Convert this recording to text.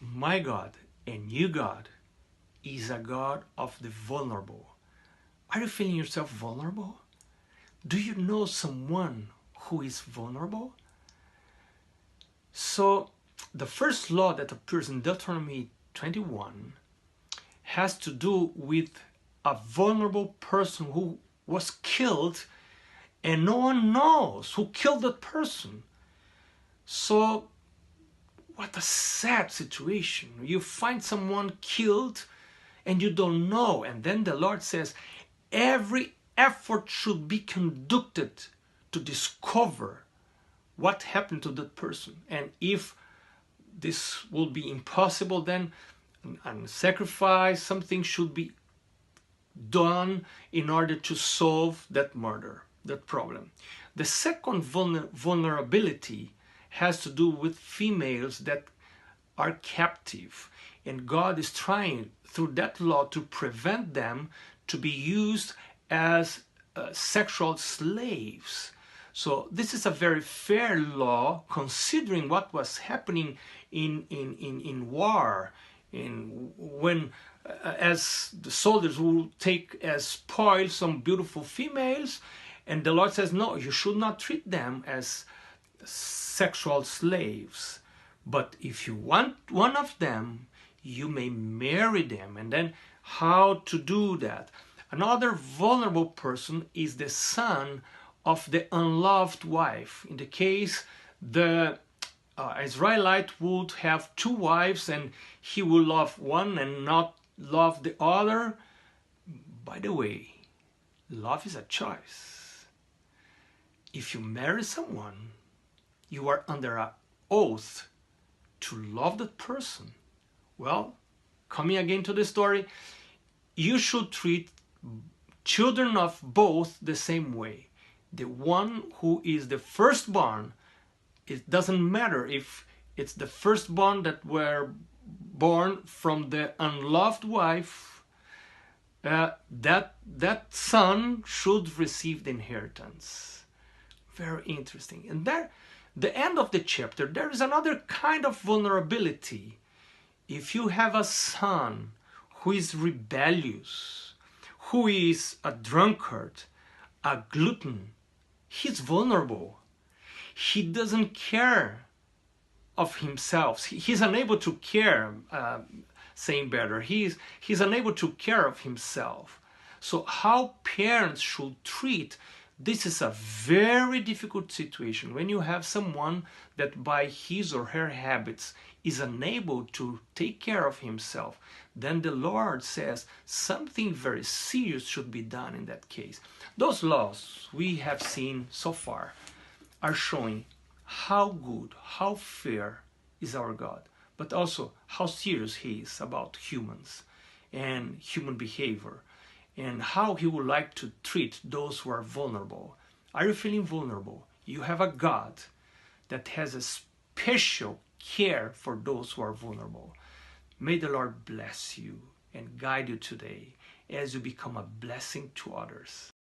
My God and your God is a God of the vulnerable. Are you feeling yourself vulnerable? Do you know someone who is vulnerable? So the first law that appears in Deuteronomy 21 has to do with a vulnerable person who was killed and no one knows who killed that person. So what a sad situation. You find someone killed and you don't know. And then the Lord says, every effort should be conducted to discover what happened to that person. And if this will be impossible, then a sacrifice, something should be done in order to solve that murder, that problem. The second vulnerability has to do with females that are captive, and God is trying through that law to prevent them to be used as sexual slaves. So this is a very fair law considering what was happening in war, when as the soldiers will take as spoil some beautiful females, and the Lord says, no, you should not treat them as sexual slaves. But if you want one of them, you may marry them. And then how to do that? Another vulnerable person is the son of the unloved wife. In the case, the Israelite would have two wives and he will love one and not love the other. By the way, love is a choice. If you marry someone, you are under an oath to love that person. Well, coming again to the story, you should treat children of both the same way. The one who is the firstborn, it doesn't matter if it's the firstborn that were born from the unloved wife, that son should receive the inheritance. Very interesting. And there, the end of the chapter, there is another kind of vulnerability. If you have a son who is rebellious, who is a drunkard, a glutton, he's vulnerable. He doesn't care of himself. He's unable to care, saying better. He's unable to care of himself. So how parents should treat, this is a very difficult situation when you have someone that by his or her habits is unable to take care of himself. Then the Lord says something very serious should be done in that case. Those laws we have seen so far are showing how good, how fair is our God, but also how serious He is about humans and human behavior, and how He would like to treat those who are vulnerable. Are you feeling vulnerable? You have a God that has a special care for those who are vulnerable. May the Lord bless you and guide you today as you become a blessing to others.